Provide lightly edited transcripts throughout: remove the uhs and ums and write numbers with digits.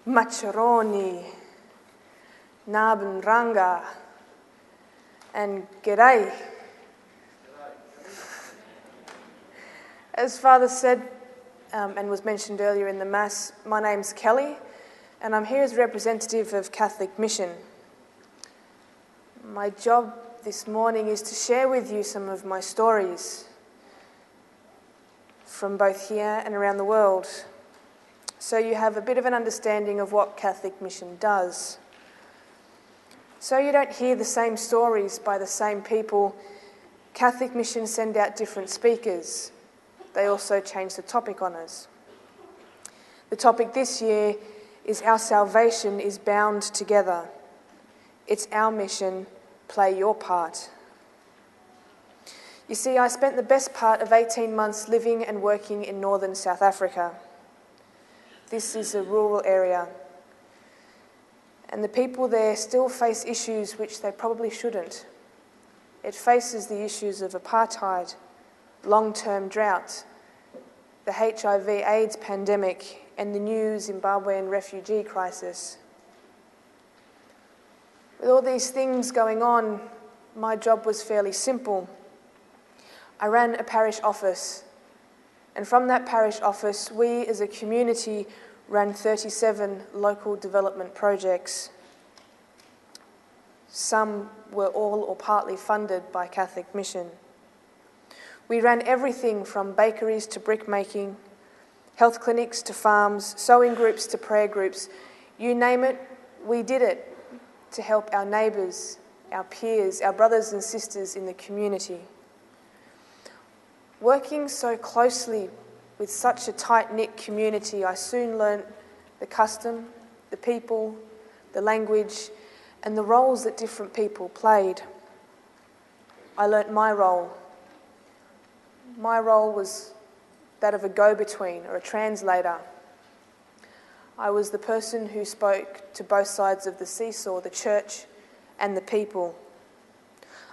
Macharoni, Nabenranga, and G'day. As Father said, and was mentioned earlier in the Mass, my name's Kelly, and I'm here as representative of Catholic Mission. My job this morning is to share with you some of my stories from both here and around the world, so you have a bit of an understanding of what Catholic Mission does. So you don't hear the same stories by the same people, Catholic Mission send out different speakers. They also change the topic on us. The topic this year is Our Salvation is Bound Together. It's our mission, play your part. You see, I spent the best part of 18 months living and working in northern South Africa. This is a rural area, and the people there still face issues which they probably shouldn't. It faces the issues of apartheid, long-term drought, the HIV/AIDS pandemic, and the new Zimbabwean refugee crisis. With all these things going on, my job was fairly simple. I ran a parish office, and from that parish office, we as a community ran 37 local development projects. Some were all or partly funded by Catholic Mission. We ran everything from bakeries to brickmaking, health clinics to farms, sewing groups to prayer groups. You name it, we did it to help our neighbours, our peers, our brothers and sisters in the community. Working so closely with such a tight-knit community, I soon learnt the custom, the people, the language, and the roles that different people played. I learnt my role. My role was that of a go-between or a translator. I was the person who spoke to both sides of the seesaw, the church and the people.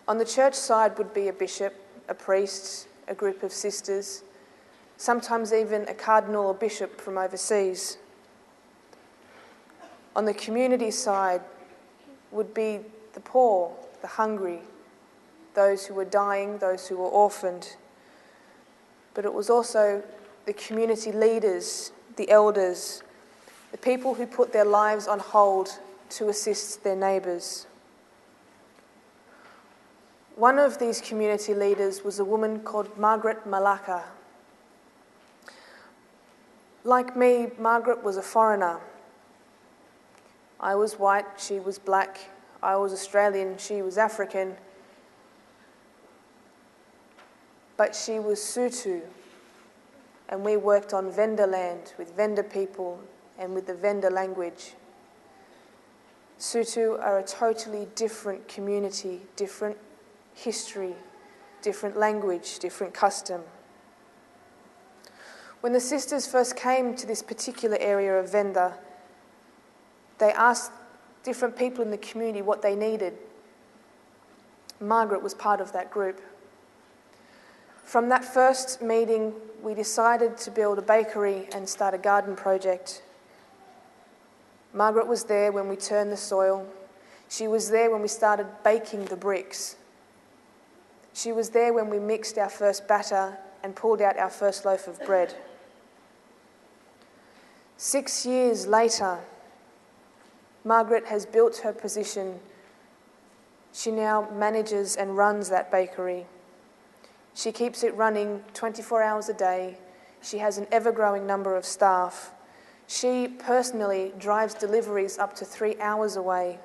On the church side would be a bishop, a priest, a group of sisters, sometimes even a cardinal or bishop from overseas. On the community side would be the poor, the hungry, those who were dying, those who were orphaned. But it was also the community leaders, the elders, the people who put their lives on hold to assist their neighbours. One of these community leaders was a woman called Margaret Malaka. Like me, Margaret was a foreigner. I was white, she was black. I was Australian, she was African. But she was Sutu, and we worked on Venda land with Venda people and with the Venda language. Sutu are a totally different community, different history, different language, different custom. When the sisters first came to this particular area of Venda, they asked different people in the community what they needed. Margaret was part of that group. From that first meeting, we decided to build a bakery and start a garden project. Margaret was there when we turned the soil. She was there when we started baking the bricks. She was there when we mixed our first batter and pulled out our first loaf of bread. 6 years later, Margaret has built her position. She now manages and runs that bakery. She keeps it running 24 hours a day. She has an ever-growing number of staff. She personally drives deliveries up to 3 hours away.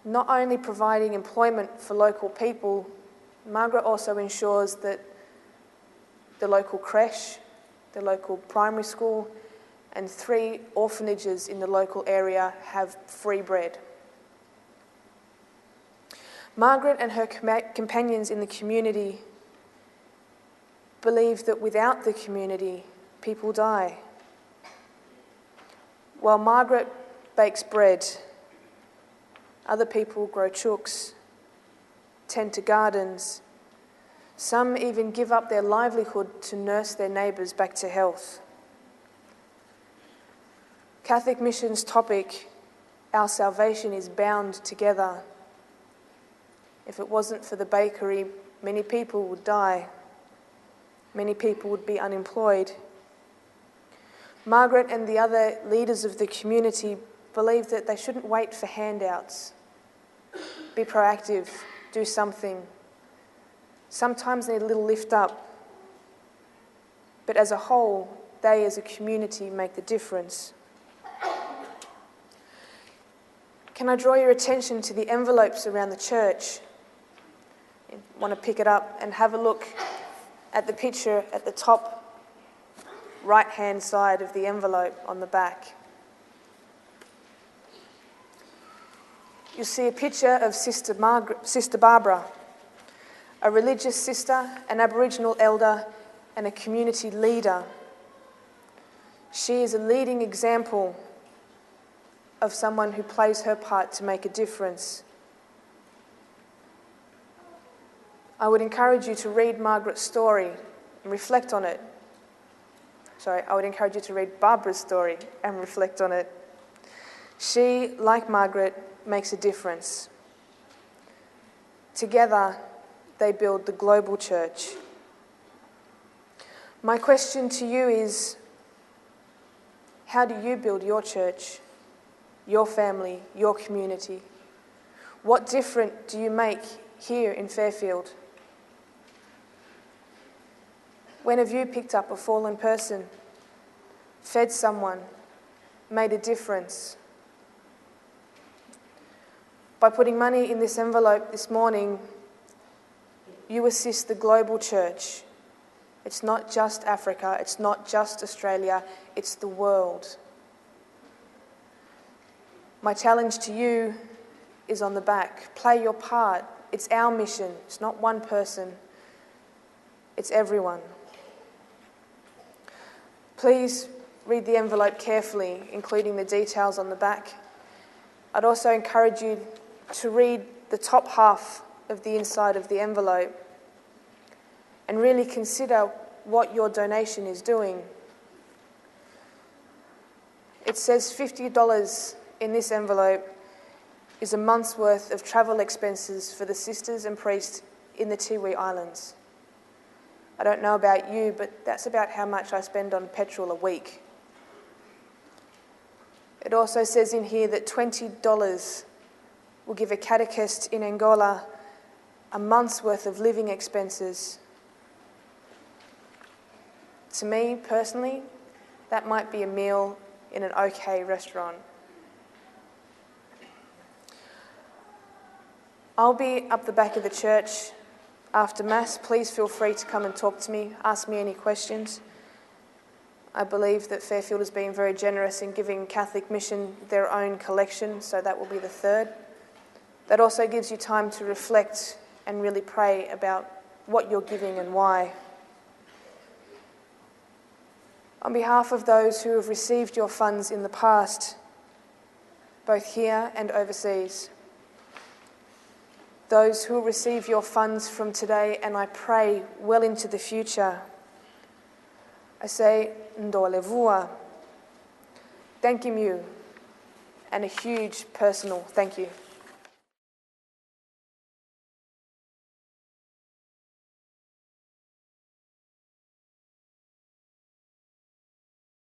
Not only providing employment for local people, Margaret also ensures that the local creche, the local primary school, and 3 orphanages in the local area have free bread. Margaret and her companions in the community believe that without the community, people die. While Margaret bakes bread, other people grow chooks, tend to gardens. Some even give up their livelihood to nurse their neighbours back to health. Catholic Mission's topic, Our Salvation is Bound Together. If it wasn't for the bakery, many people would die. Many people would be unemployed. Margaret and the other leaders of the community believed that they shouldn't wait for handouts. Be proactive, do something. Sometimes they need a little lift up. But as a whole, they as a community make the difference. Can I draw your attention to the envelopes around the church? You want to pick it up and have a look at the picture at the top right-hand side of the envelope on the back. You'll see a picture of Sister Barbara, a religious sister, an Aboriginal elder, and a community leader. She is a leading example of someone who plays her part to make a difference. I would encourage you to read Margaret's story and reflect on it. I would encourage you to read Barbara's story and reflect on it. She, like Margaret, makes a difference. Together, they build the global church. My question to you is, how do you build your church, your family, your community? What difference do you make here in Fairfield? When have you picked up a fallen person, fed someone, made a difference? By putting money in this envelope this morning, you assist the global church. It's not just Africa, it's not just Australia, it's the world. My challenge to you is on the back. Play your part. It's our mission. It's not one person. It's everyone. Please read the envelope carefully, including the details on the back. I'd also encourage you to read the top half of the inside of the envelope and really consider what your donation is doing. It says $50 in this envelope is a month's worth of travel expenses for the sisters and priests in the Tiwi Islands. I don't know about you, but that's about how much I spend on petrol a week. It also says in here that $20 will give a catechist in Angola a month's worth of living expenses. To me, personally, that might be a meal in an okay restaurant. I'll be up the back of the church after Mass. Please feel free to come and talk to me, ask me any questions. I believe that Fairfield has been very generous in giving Catholic Mission their own collection, so that will be the third. That also gives you time to reflect and really pray about what you're giving and why. On behalf of those who have received your funds in the past, both here and overseas, those who will receive your funds from today, and I pray well into the future, I say, ndolevua, thank you, and a huge personal thank you.